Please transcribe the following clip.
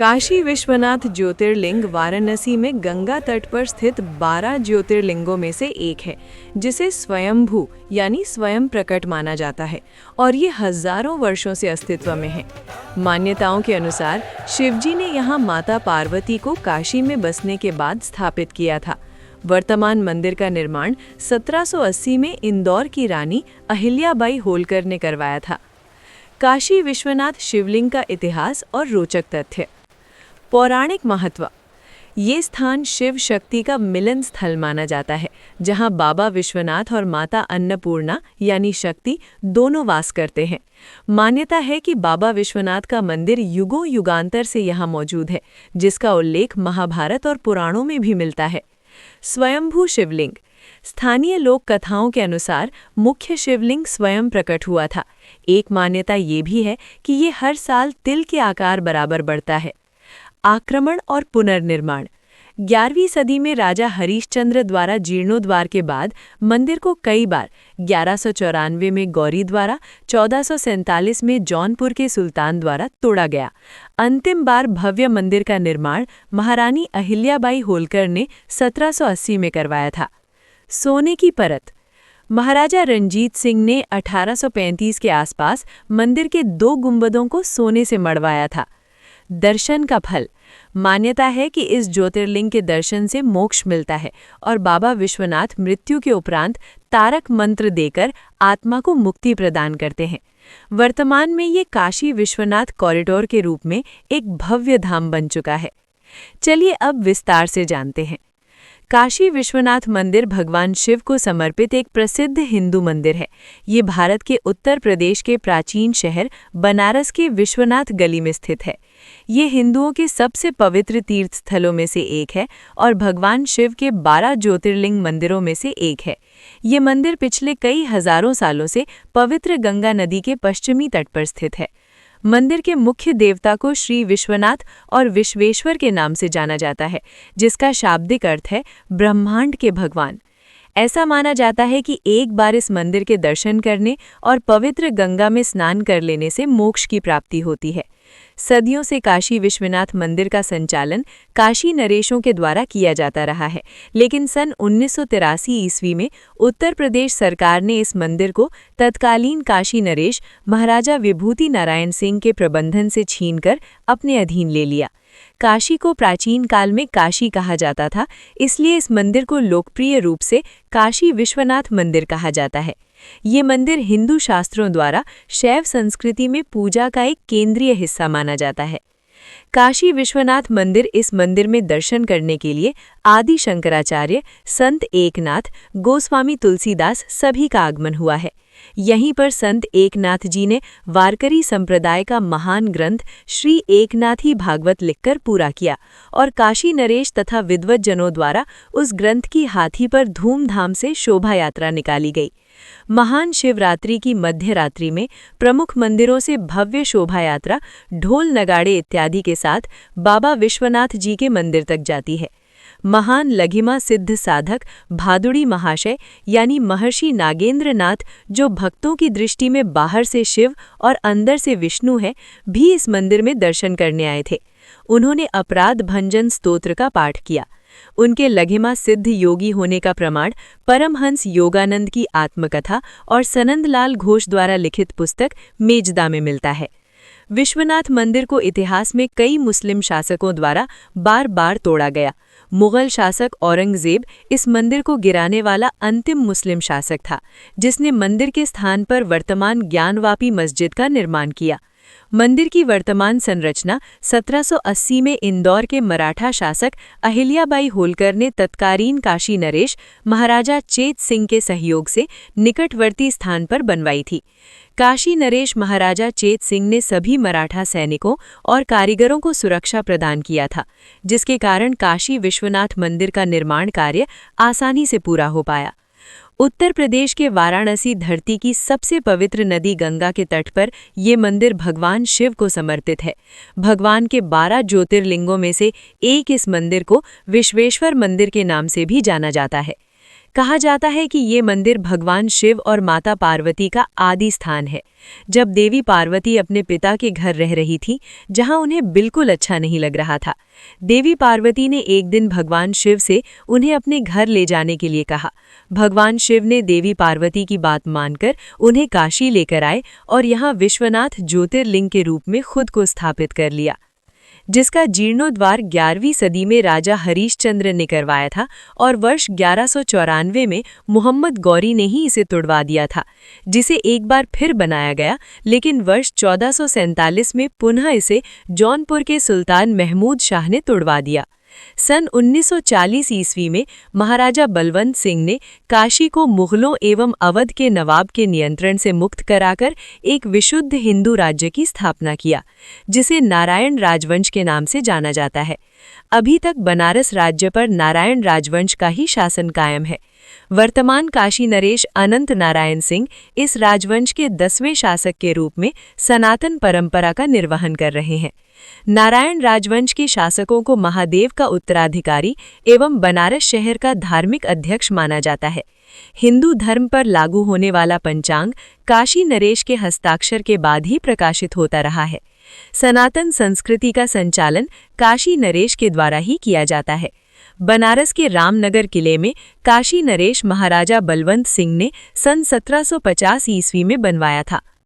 काशी विश्वनाथ ज्योतिर्लिंग वाराणसी में गंगा तट पर स्थित 12 ज्योतिर्लिंगों में से एक है, जिसे स्वयंभू यानी स्वयं प्रकट माना जाता है और ये हजारों वर्षों से अस्तित्व में है। मान्यताओं के अनुसार शिवजी ने यहाँ माता पार्वती को काशी में बसने के बाद स्थापित किया था। वर्तमान मंदिर का निर्माण 1780 में इंदौर की रानी अहिल्याबाई होलकर ने करवाया था। काशी विश्वनाथ शिवलिंग का इतिहास और रोचक तथ्य। पौराणिक महत्व। ये स्थान शिव शक्ति का मिलन स्थल माना जाता है, जहां बाबा विश्वनाथ और माता अन्नपूर्णा यानी शक्ति दोनों वास करते हैं। मान्यता है कि बाबा विश्वनाथ का मंदिर युगों युगांतर से यहाँ मौजूद है, जिसका उल्लेख महाभारत और पुराणों में भी मिलता है। स्वयंभू शिवलिंग। स्थानीय लोक कथाओं के अनुसार मुख्य शिवलिंग स्वयं प्रकट हुआ था। एक मान्यता ये भी है कि ये हर साल तिल के आकार बराबर बढ़ता है। आक्रमण और पुनर्निर्माण। 11वीं सदी में राजा हरिश्चंद्र द्वारा जीर्णोद्वार के बाद मंदिर को कई बार 1194 में गौरी द्वारा, 1447 में जौनपुर के सुल्तान द्वारा तोड़ा गया। अंतिम बार भव्य मंदिर का निर्माण महारानी अहिल्याबाई होलकर ने 1780 में करवाया था। सोने की परत। महाराजा रणजीत सिंह ने 1835 के आसपास मंदिर के 2 गुंबदों को सोने से मढ़वाया था। दर्शन का फल। मान्यता है कि इस ज्योतिर्लिंग के दर्शन से मोक्ष मिलता है और बाबा विश्वनाथ मृत्यु के उपरांत तारक मंत्र देकर आत्मा को मुक्ति प्रदान करते हैं। वर्तमान में ये काशी विश्वनाथ कॉरिडोर के रूप में एक भव्य धाम बन चुका है। चलिए अब विस्तार से जानते हैं। काशी विश्वनाथ मंदिर भगवान शिव को समर्पित एक प्रसिद्ध हिंदू मंदिर है। ये भारत के उत्तर प्रदेश के प्राचीन शहर बनारस के विश्वनाथ गली में स्थित है। ये हिंदुओं के सबसे पवित्र तीर्थ स्थलों में से एक है और भगवान शिव के 12 ज्योतिर्लिंग मंदिरों में से एक है। ये मंदिर पिछले कई हजारों सालों से पवित्र गंगा नदी के पश्चिमी तट पर स्थित है। मंदिर के मुख्य देवता को श्री विश्वनाथ और विश्वेश्वर के नाम से जाना जाता है, जिसका शाब्दिक अर्थ है ब्रह्मांड के भगवान। ऐसा माना जाता है कि एक बार इस मंदिर के दर्शन करने और पवित्र गंगा में स्नान कर लेने से मोक्ष की प्राप्ति होती है। सदियों से काशी विश्वनाथ मंदिर का संचालन काशी नरेशों के द्वारा किया जाता रहा है, लेकिन सन 1983 ईस्वी में उत्तर प्रदेश सरकार ने इस मंदिर को तत्कालीन काशी नरेश महाराजा विभूति नारायण सिंह के प्रबंधन से छीनकर अपने अधीन ले लिया। काशी को प्राचीन काल में काशी कहा जाता था, इसलिए इस मंदिर को लोकप्रिय रूप से काशी विश्वनाथ मंदिर कहा जाता है। ये मंदिर हिंदू शास्त्रों द्वारा शैव संस्कृति में पूजा का एक केंद्रीय हिस्सा माना जाता है। काशी विश्वनाथ मंदिर। इस मंदिर में दर्शन करने के लिए आदि शंकराचार्य, संत एकनाथ, गोस्वामी तुलसीदास सभी का आगमन हुआ है। यहीं पर संत एकनाथ जी ने वारकरी संप्रदाय का महान ग्रंथ श्री एकनाथी भागवत लिखकर पूरा किया और काशी नरेश तथा विद्वज्जनों द्वारा उस ग्रंथ की हाथी पर धूमधाम से शोभा यात्रा निकाली गई। महान शिवरात्रि की मध्य रात्रि में प्रमुख मंदिरों से भव्य शोभा यात्रा ढोल नगाड़े इत्यादि के साथ बाबा विश्वनाथ जी के मंदिर तक जाती है। महान लघिमा सिद्ध साधक भादुड़ी महाशय यानी महर्षि नागेंद्र नाथ, जो भक्तों की दृष्टि में बाहर से शिव और अंदर से विष्णु है, भी इस मंदिर में दर्शन करने आए थे। उन्होंने अपराध भंजन स्तोत्र का पाठ किया। उनके लघिमा सिद्ध योगी होने का प्रमाण परमहंस योगानंद की आत्मकथा और सनंदलाल घोष द्वारा लिखित पुस्तक मेजदा में मिलता है। विश्वनाथ मंदिर को इतिहास में कई मुस्लिम शासकों द्वारा बार बार तोड़ा गया। मुगल शासक औरंगजेब इस मंदिर को गिराने वाला अंतिम मुस्लिम शासक था, जिसने मंदिर के स्थान पर वर्तमान ज्ञानवापी मस्जिद का निर्माण किया। मंदिर की वर्तमान संरचना 1780 में इंदौर के मराठा शासक अहिल्याबाई होलकर ने तत्कालीन काशी नरेश महाराजा चेत सिंह के सहयोग से निकटवर्ती स्थान पर बनवाई थी। काशी नरेश महाराजा चेत सिंह ने सभी मराठा सैनिकों और कारीगरों को सुरक्षा प्रदान किया था, जिसके कारण काशी विश्वनाथ मंदिर का निर्माण कार्य आसानी से पूरा हो पाया। उत्तर प्रदेश के वाराणसी धरती की सबसे पवित्र नदी गंगा के तट पर ये मंदिर भगवान शिव को समर्पित है। भगवान के 12 ज्योतिर्लिंगों में से एक इस मंदिर को विश्वेश्वर मंदिर के नाम से भी जाना जाता है। कहा जाता है कि ये मंदिर भगवान शिव और माता पार्वती का आदि स्थान है। जब देवी पार्वती अपने पिता के घर रह रही थी, जहां उन्हें बिल्कुल अच्छा नहीं लग रहा था, देवी पार्वती ने एक दिन भगवान शिव से उन्हें अपने घर ले जाने के लिए कहा। भगवान शिव ने देवी पार्वती की बात मानकर उन्हें काशी लेकर आए और यहाँ विश्वनाथ ज्योतिर्लिंग के रूप में खुद को स्थापित कर लिया, जिसका जीर्णोद्वार 11वीं सदी में राजा हरीशचंद्र ने करवाया था और वर्ष 1194 में मोहम्मद गौरी ने ही इसे तुड़वा दिया था, जिसे एक बार फिर बनाया गया, लेकिन वर्ष 1447 में पुनः इसे जौनपुर के सुल्तान महमूद शाह ने तुड़वा दिया। सन 1940 ईस्वी में महाराजा बलवंत सिंह ने काशी को मुगलों एवं अवध के नवाब के नियंत्रण से मुक्त कराकर एक विशुद्ध हिंदू राज्य की स्थापना किया, जिसे नारायण राजवंश के नाम से जाना जाता है। अभी तक बनारस राज्य पर नारायण राजवंश का ही शासन कायम है। वर्तमान काशी नरेश अनंत नारायण सिंह इस राजवंश के 10वें शासक के रूप में सनातन परंपरा का निर्वहन कर रहे हैं। नारायण राजवंश के शासकों को महादेव का उत्तराधिकारी एवं बनारस शहर का धार्मिक अध्यक्ष माना जाता है। हिंदू धर्म पर लागू होने वाला पंचांग काशी नरेश के हस्ताक्षर के बाद ही प्रकाशित होता रहा है। सनातन संस्कृति का संचालन काशी नरेश के द्वारा ही किया जाता है। बनारस के रामनगर किले में काशी नरेश महाराजा बलवंत सिंह ने सन 1750 ईस्वी में बनवाया था।